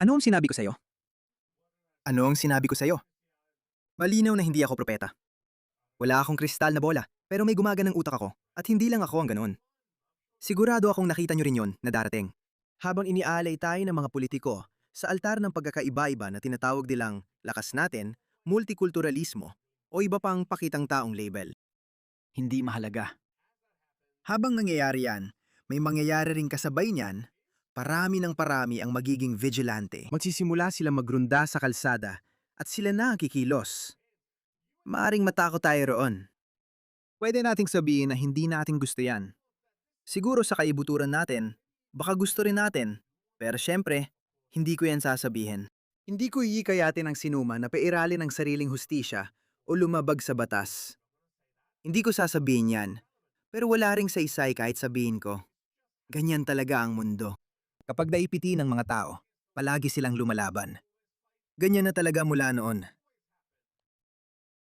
Ano ang sinabi ko sa'yo? Ano ang sinabi ko sa'yo? Malinaw na hindi ako propeta. Wala akong kristal na bola, pero may gumaganang utak ako, at hindi lang ako ang ganoon. Sigurado akong nakita nyo rin yon na darating. Habang inialay tayo ng mga politiko sa altar ng pagkakaiba-iba na tinatawag nilang lakas natin, multikulturalismo, o iba pang pakitang taong label. Hindi mahalaga. Habang nangyayari yan, may mangyayari ring kasabay niyan, parami ng parami ang magiging vigilante. Magsisimula sila magrunda sa kalsada at sila na ang kikilos. Maaring matakot tayo roon. Pwede nating sabihin na hindi natin gusto yan. Siguro sa kaibuturan natin, baka gusto rin natin. Pero syempre, hindi ko yan sasabihin. Hindi ko iikayatin ang sinuma na pairalin ang sariling hustisya o lumabag sa batas. Hindi ko sasabihin yan. Pero wala ring saysay kahit sabihin ko. Ganyan talaga ang mundo. Kapag naipiti ng mga tao, palagi silang lumalaban. Ganyan na talaga mula noon.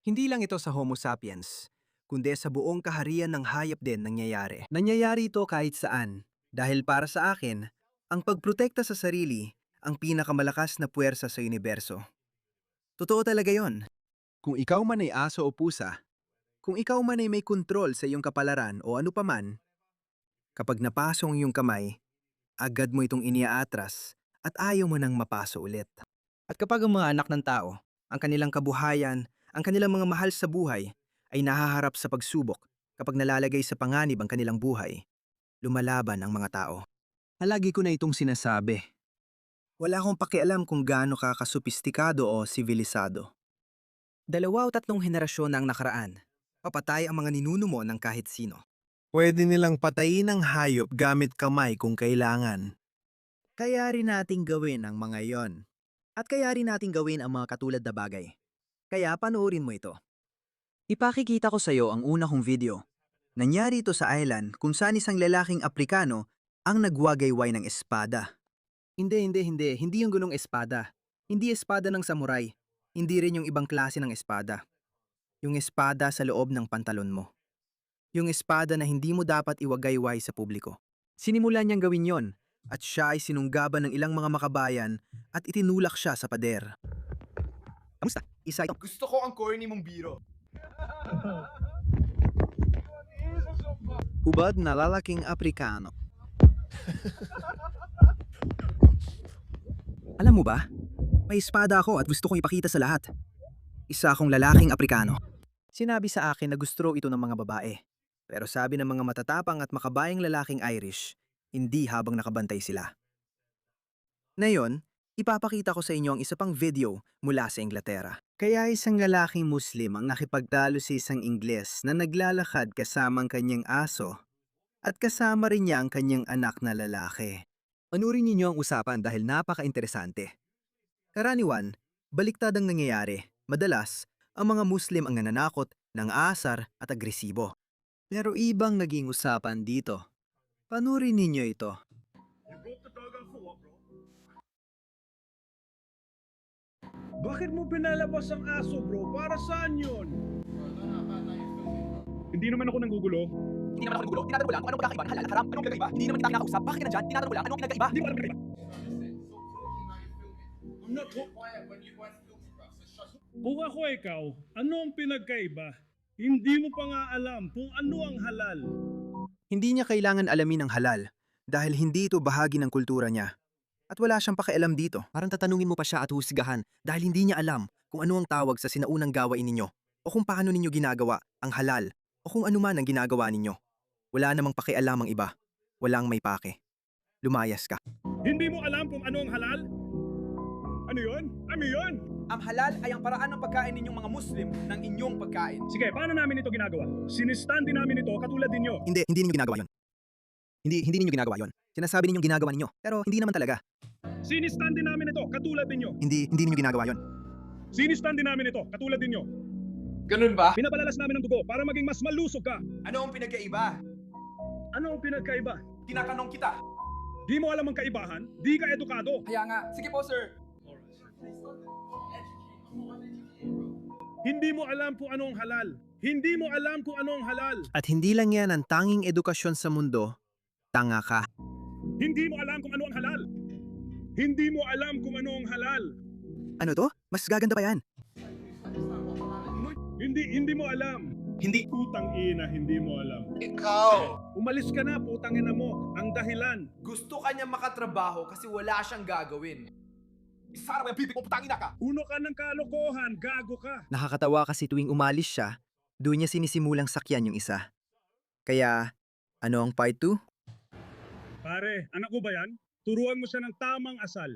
Hindi lang ito sa Homo sapiens, kundi sa buong kaharian ng hayop din nangyayari. Nangyayari ito kahit saan, dahil para sa akin, ang pagprotekta sa sarili ang pinakamalakas na puwersa sa universo. Totoo talaga yon. Kung ikaw man ay aso o pusa, kung ikaw man ay may kontrol sa iyong kapalaran o ano paman, kapag napasong iyong kamay, agad mo itong iniaatras at ayaw mo nang mapaso ulit. At kapag ang mga anak ng tao, ang kanilang kabuhayan, ang kanilang mga mahal sa buhay, ay nahaharap sa pagsubok kapag nalalagay sa panganib ang kanilang buhay, lumalaban ang mga tao. Halagi ko na itong sinasabi. Wala akong pakialam kung gaano ka kasopistikado o sivilisado. 2 o 3 henerasyon na ang nakaraan. Papatay ang mga ninuno mo ng kahit sino. Pwede nilang patayin ang hayop gamit kamay kung kailangan. Kaya rin nating gawin ang mga yon. At kaya rin nating gawin ang mga katulad na bagay. Kaya panoorin mo ito. Ipakikita ko sa iyo ang una kong video. Nangyari ito sa island kung saan isang lalaking Aprikano ang nagwagayway ng espada. Hindi yung gunong espada. Hindi espada ng samurai. Hindi rin yung ibang klase ng espada. Yung espada sa loob ng pantalon mo. Yung espada na hindi mo dapat iwagayway sa publiko. Sinimulan niyang gawin yon, at siya ay sinunggaban ng ilang mga makabayan at itinulak siya sa pader. Kamusta? Isa ito. Gusto ko ang corny mong biro. Hubad na lalaking Aprikano. Alam mo ba? May espada ako at gusto kong ipakita sa lahat. Isa akong lalaking Aprikano. Sinabi sa akin na gusto raw ito ng mga babae. Pero sabi ng mga matatapang at makabayang lalaking Irish, hindi habang nakabantay sila. Ngayon, ipapakita ko sa inyo ang isa pang video mula sa Inglaterra. Kaya isang lalaking Muslim ang nakipagtalo sa isang Ingles na naglalakad kasama ang kanyang aso at kasama rin niya ang kanyang anak na lalaki. Panurin ninyo ang usapan dahil napaka-interesante. Karaniwan, baliktad ang nangyayari. Madalas, ang mga Muslim ang nananakot, nang-aasar at agresibo. Pero ibang naging usapan dito. Panurin ninyo ito. Bakit mo pinalabas ang aso, bro? Para saan yun? Hindi naman ako nanggugulo. Hindi naman ako nagugulo. Tinatanong ko lang kung anong pagkakaiba ng halal at haram. Anong pinagkaiba? Hindi naman kita kinakausap. Bakit ka nandyan? Tinatanong ko lang anong pinagkaiba? Hindi ko alam pinagkaiba. I'm not Kung ako ikaw, ano ang pinagkaiba? Hindi mo pa nga alam kung ano ang halal. Hindi niya kailangan alamin ang halal dahil hindi ito bahagi ng kultura niya. At wala siyang pakialam dito. Parang tatanungin mo pa siya at husgahan dahil hindi niya alam kung ano ang tawag sa sinaunang gawain ninyo o kung paano ninyo ginagawa ang halal o kung ano man ang ginagawa ninyo. Wala namang pakialam ang iba. Walang may pake. Lumayas ka. Hindi mo alam kung ano ang halal? Ano yun? Ano yun? Ang halal ay ang paraan ng pagkain ninyong mga Muslim ng inyong pagkain. Sige, paano namin ito ginagawa? Sinistan din namin ito katulad ninyo. Hindi ninyo ginagawa yon. Hindi ninyo ginagawa yon. Sinasabi ninyong ginagawa ninyo, pero hindi naman talaga. Sinistan din namin ito katulad ninyo. Hindi ninyo ginagawa yon. Sinistan din namin ito katulad ninyo. Ganun ba? Pinapalalas namin ng dugo para maging mas malusog ka. Ano ang pinagkaiba? Ano ang pinagkaiba? Tinatanong kita. Di mo alam ang kaibahan? Di ka edukado. Kaya nga. Sige po, sir. Hindi mo alam kung ano ang halal. Hindi mo alam kung ano ang halal. At hindi lang yan ang tanging edukasyon sa mundo, tanga ka. Hindi mo alam kung ano ang halal. Hindi mo alam kung ano ang halal. Ano to? Mas gaganda pa yan. Hindi mo alam. Hindi. Putang ina, hindi mo alam. Ikaw! Umalis ka na, putang ina mo. Ang dahilan. Gusto kanya makatrabaho kasi wala siyang gagawin. Sana mo yung bibig mo, putangin na ka! Uno ka ng kalokohan, gago ka. Nakakatawa kasi tuwing umalis siya, doon niya sinisimulang sakyan yung isa. Kaya, ano ang part 2? Pare, anak ko ba yan? Turuan mo siya ng tamang asal.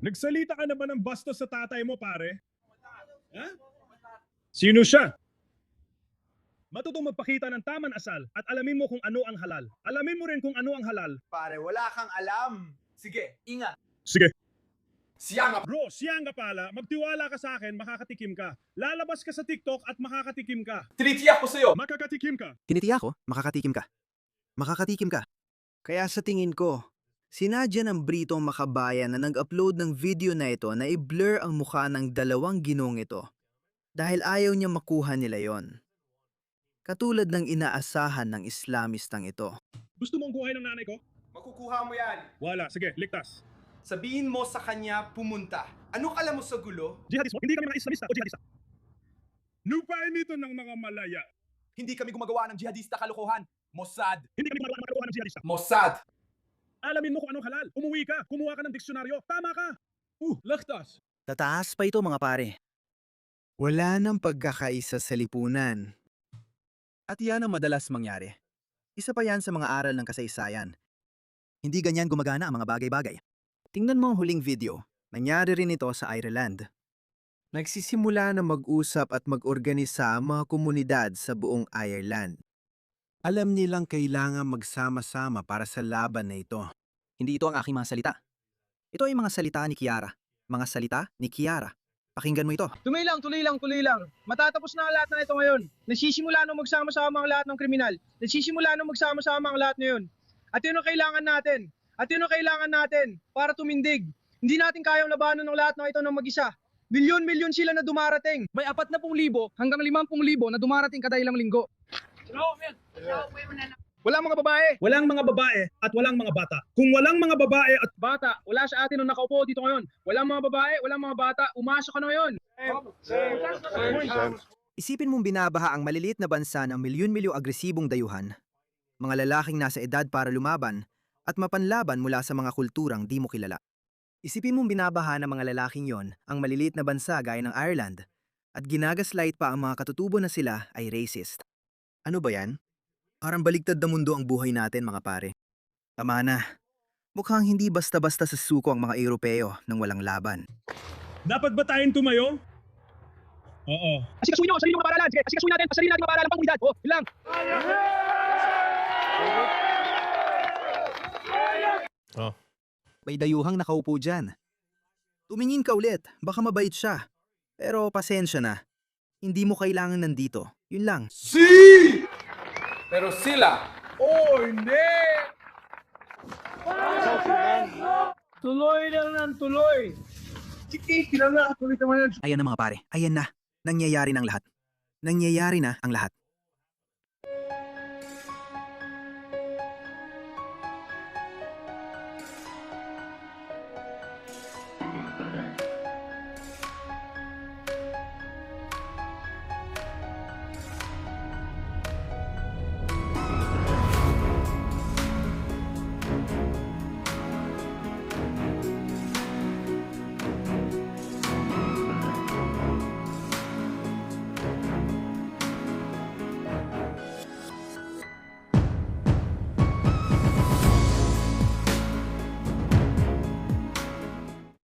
Nagsalita ka na ba ng bastos sa tatay mo, pare? Ha? Sino siya? Matutong magpakita ng tamang asal at alamin mo kung ano ang halal. Alamin mo rin kung ano ang halal. Pare, wala kang alam. Sige, ingat. Sige. Siya nga. Bro, siyang ka pala, magtiwala ka sa akin, makakatikim ka. Lalabas ka sa TikTok at makakatikim ka. Tinitiyak ko sa'yo. Makakatikim ka. Tinitiya ko, makakatikim ka. Makakatikim ka. Kaya sa tingin ko, sinadya ng Britong makabayan na nag-upload ng video na ito na i-blur ang mukha ng dalawang ginong ito. Dahil ayaw niya makuha nila yon. Katulad ng inaasahan ng Islamistang ito. Gusto mong kuhain ng nanay ko? Makukuha mo yan. Wala, sige, ligtas. Sabihin mo sa kanya pumunta. Ano kala mo sa gulo? Jihadismo, hindi kami mga Islamista o jihadista. Lupain ito ng mga malaya. Hindi kami gumagawa ng jihadista kalokohan. Mossad. Hindi kami gumagawa ng jihadista. Mossad. Alamin mo kung anong halal. Umuwi ka, kumuha ka ng diksyonaryo. Tama ka. Ligtas. Tataas pa ito mga pare. Wala nang pagkakaisa sa lipunan. At yan ang madalas mangyari. Isa pa yan sa mga aral ng kasaysayan. Hindi ganyan gumagana ang mga bagay-bagay. Tingnan mo ang huling video. Nangyari rin ito sa Ireland. Nagsisimula na mag-usap at mag-organisa ang mga komunidad sa buong Ireland. Alam nilang kailangan magsama-sama para sa laban na ito. Hindi ito ang aking mga salita. Ito ay mga salita ni Kiara. Mga salita ni Kiara. Pakinggan mo ito. Tuloy lang. Matatapos na ang lahat na ito ngayon. Nagsisimula nung magsama-sama ang lahat ng kriminal. Nagsisimula nung magsama-sama ang lahat ngayon. At yun ang kailangan natin para tumindig. Hindi natin kayang labanan ng lahat ng ito ng mag-isa. Milyon-milyon sila na dumarating. May 40,000 hanggang 50,000 na dumarating kada ilang linggo. Walang mga babae at walang mga bata. Kung walang mga babae at bata, wala sa atin nung nakaupo dito ngayon. Walang mga babae, walang mga bata, umasok ka na ngayon. Isipin mong binabaha ang maliliit na bansa ng milyon-milyong agresibong dayuhan, mga lalaking nasa edad para lumaban, at mapanlaban mula sa mga kulturang di mo kilala. Isipin mong binabaha ng mga lalaking yon ang maliliit na bansa gaya ng Ireland, at ginagaslight pa ang mga katutubo na sila ay racist. Ano ba yan? Parang baligtad na mundo ang buhay natin mga pare. Tama na. Mukhang hindi basta-basta sa suko ang mga Europeo nang walang laban. dapat ba tayong tumayo? Oo. Asikasuhin nyo ang sarili mga paaralan. Sige, asikasuhin natin ang sarili nating mga paaralan pang unidad. Yun lang. May dayuhang nakaupo dyan. Tumingin ka ulit, baka mabait siya. Pero pasensya na. Hindi mo kailangan nandito. Yun lang. Pero sila, Tuloy lang ng tuloy. Sige, kailangan tuloy naman yan. Ayan na mga pare. Ayan na. Nangyayari na ang lahat.